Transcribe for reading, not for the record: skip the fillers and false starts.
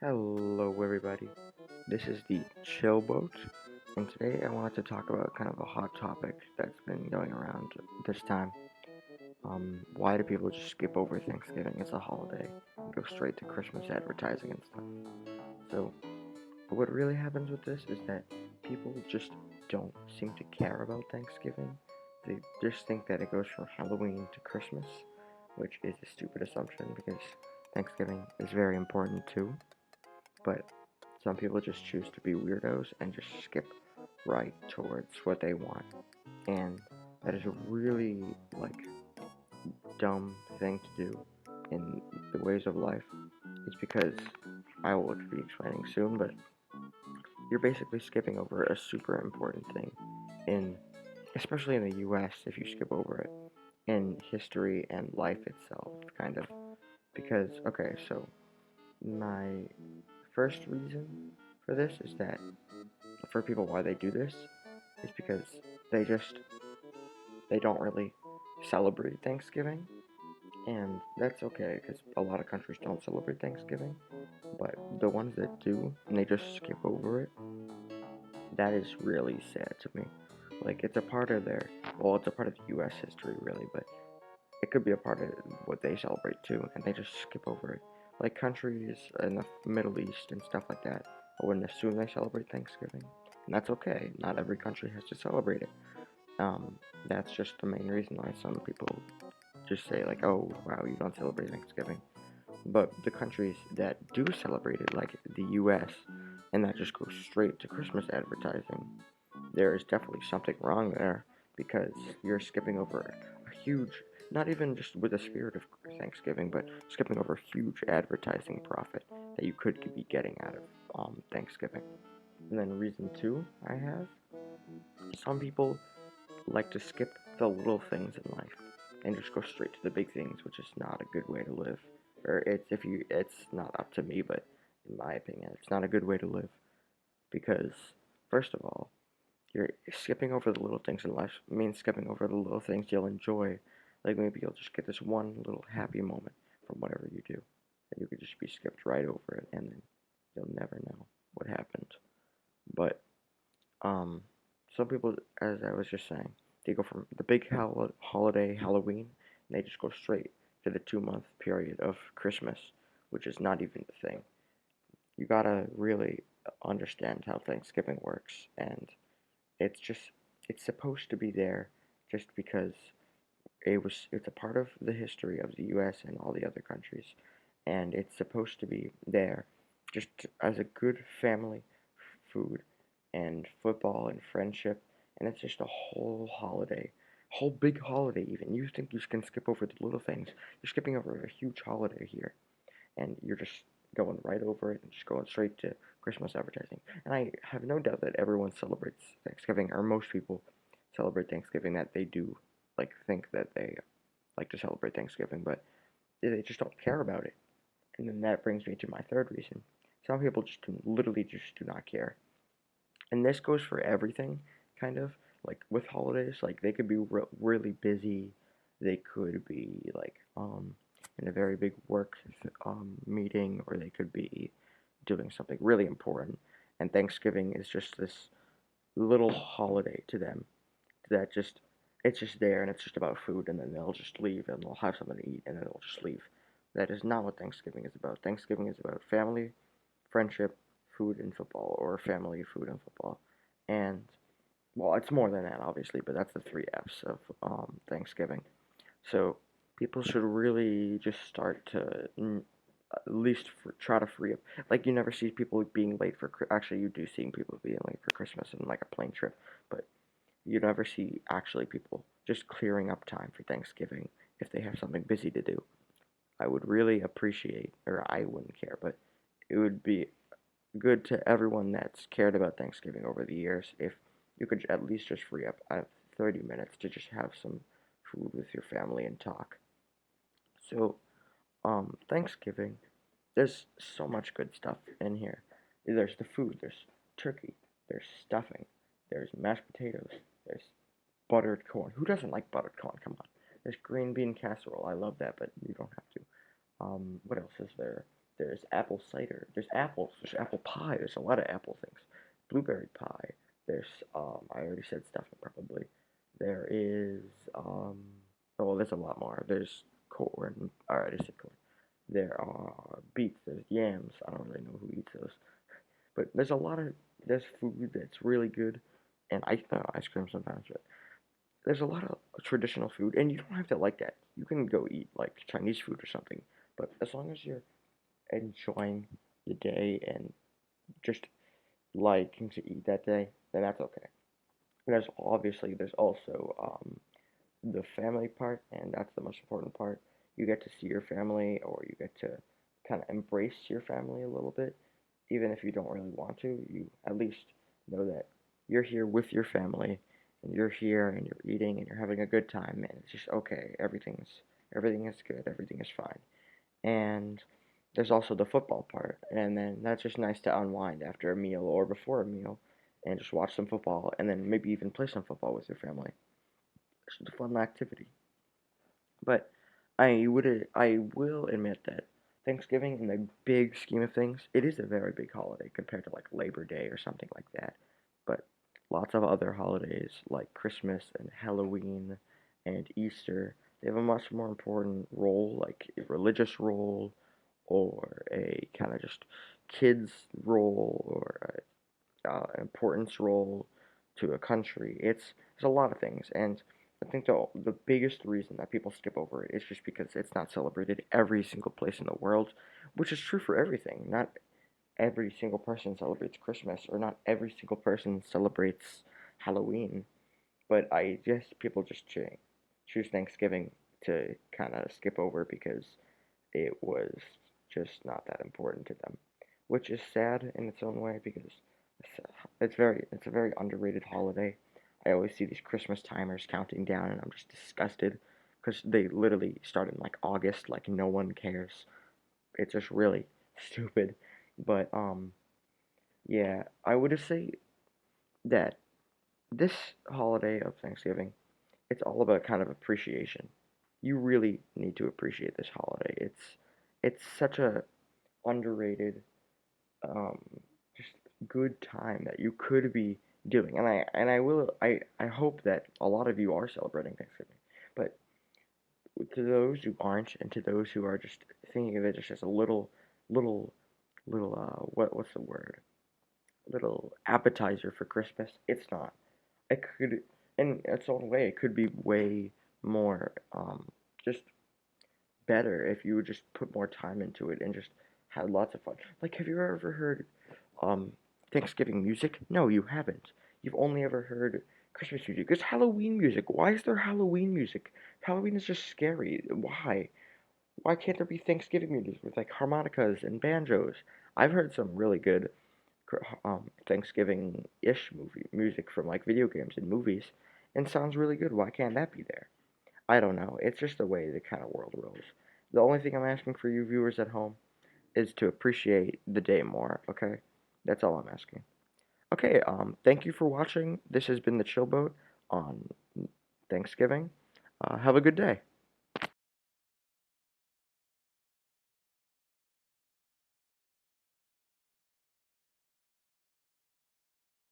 Hello, everybody. This is the Chill Boat, and today I wanted to talk about kind of a hot topic that's been going around this time. Why do people just skip over Thanksgiving as a holiday and go straight to Christmas advertising and stuff? So, what really happens with this is that people just don't seem to care about Thanksgiving. They just think that it goes from Halloween to Christmas, which is a stupid assumption because Thanksgiving is very important too. But some people just choose to be weirdos and just skip right towards what they want. And that is a really dumb thing to do in the ways of life. It's because I will be explaining soon, but you're basically skipping over a super important thing in especially in the US if you skip over it in history and life itself kind of because okay, so my first reason for this is that for people why they do this is because they just they don't really celebrate Thanksgiving, and that's okay because a lot of countries don't celebrate Thanksgiving, but the ones that do and they just skip over it, that is really sad to me. Like it's a part of their well, it's a part of the U.S. history really, but it could be a part of what they celebrate too, and they just skip over it. Like countries in the Middle East and stuff like that, I wouldn't assume they celebrate Thanksgiving, and that's okay. Not every country has to celebrate it. Um, that's just the main reason why some people just say like, "Oh, wow, you don't celebrate Thanksgiving." But the countries that do celebrate it, like the U.S., and that just goes straight to Christmas advertising, there is definitely something wrong there because you're skipping over a huge, not even just with the spirit of Thanksgiving, but skipping over a huge advertising profit that you could be getting out of Thanksgiving. And then reason two I have, some people like to skip the little things in life and just go straight to the big things, which is not a good way to live. Or it's not up to me, but in my opinion, it's not a good way to live because first of all, you're skipping over the little things in life means skipping over the little things you'll enjoy. Like maybe you'll just get this one little happy moment from whatever you do, and you could just be skipped right over it, and then you'll never know what happened. But um, some people, as I was just saying, they go from the big holiday Halloween, and they just go straight to the 2 month period of Christmas, which is not even the thing. You gotta really understand how Thanksgiving works, and it's just it's supposed to be there just because it's a part of the history of the US and all the other countries, and it's supposed to be there just as a good family food and football and friendship, and it's just a whole holiday, whole big holiday even. You think you can skip over the little things, you're skipping over a huge holiday here, and you're just going right over it and just going straight to Christmas advertising. And I have no doubt that everyone celebrates Thanksgiving, or most people celebrate Thanksgiving, that they do think that they like to celebrate Thanksgiving, but they just don't care about it. And then that brings me to my third reason. Some people just literally just do not care. And this goes for everything, kind of. Like with holidays, like they could be really busy. They could be in a very big work meeting, or they could be doing something really important. And Thanksgiving is just this little holiday to them that just it's just there and it's just about food, and then they'll just leave and they'll have something to eat and then they'll just leave. That is not what Thanksgiving is about. Thanksgiving is about family, friendship, food, and football, or family, food, and football. And well, it's more than that, obviously, but that's the three F's of Thanksgiving. So people should really just start to at least try to free up. Like you never see people being late for. Actually, you do see people being late for Christmas and like a plane trip, but you never see actually people just clearing up time for Thanksgiving if they have something busy to do. I would really appreciate, or I wouldn't care, but it would be good to everyone that's cared about Thanksgiving over the years if you could at least just free up 30 minutes to just have some food with your family and talk. So, Thanksgiving, there's so much good stuff in here. There's the food, there's turkey, there's stuffing, there's mashed potatoes, there's buttered corn. Who doesn't like buttered corn? Come on. There's green bean casserole. I love that, but you don't have to. What else is there? There's apple cider. There's apples. There's apple pie. There's a lot of apple things. Blueberry pie. There's I already said stuffing probably. There is oh there's a lot more. There's corn. I already said corn. There are beets. There's yams. I don't really know who eats those. But there's food that's really good, and ice cream sometimes. But there's a lot of traditional food, and you don't have to like that. You can go eat like Chinese food or something. But as long as you're enjoying the day and just liking to eat that day, then that's okay. There's also the family part, and that's the most important part. You get to see your family, or you get to kind of embrace your family a little bit, even if you don't really want to. You at least know that you're here with your family, and you're here, and you're eating, and you're having a good time, and it's just okay. Everything is good. Everything is fine. And there's also the football part, and then that's just nice to unwind after a meal or before a meal, and just watch some football, and then maybe even play some football with your family. It's just a fun activity. But I will admit that Thanksgiving, in the big scheme of things, it is a very big holiday compared to like Labor Day or something like that. But lots of other holidays like Christmas and Halloween and Easter, they have a much more important role, like a religious role or a kind of just kids role or importance role to a country. It's a lot of things, and I think the biggest reason that people skip over it is just because it's not celebrated every single place in the world, which is true for everything. Not every single person celebrates Christmas, or not every single person celebrates Halloween. But I guess people just choose Thanksgiving to kind of skip over because it was just not that important to them, which is sad in its own way because it's a very underrated holiday. I always see these Christmas timers counting down, and I'm just disgusted because they literally start in like August, like no one cares. It's just really stupid. But yeah, I would just say that this holiday of Thanksgiving, it's all about kind of appreciation. You really need to appreciate this holiday. It's such a underrated, um, just good time that you could be doing. I hope that a lot of you are celebrating Thanksgiving. But to those who aren't, and to those who are just thinking of it just as a little what's the word? Little appetizer for Christmas. It's not. It could, in its own way, it could be way more just better if you would just put more time into it and just had lots of fun. Like, have you ever heard um Thanksgiving music? No, you haven't. You've only ever heard Christmas music. There's Halloween music. Why is there Halloween music? Halloween is just scary. Why? Why can't there be Thanksgiving music with like harmonicas and banjos? I've heard some really good Thanksgiving-ish movie music from like video games and movies, and sounds really good. Why can't that be there? I don't know. It's just the way the kind of world rolls. The only thing I'm asking for you viewers at home is to appreciate the day more, okay? That's all I'm asking. Okay, thank you for watching. This has been the Chill Boat on Thanksgiving. Have a good day.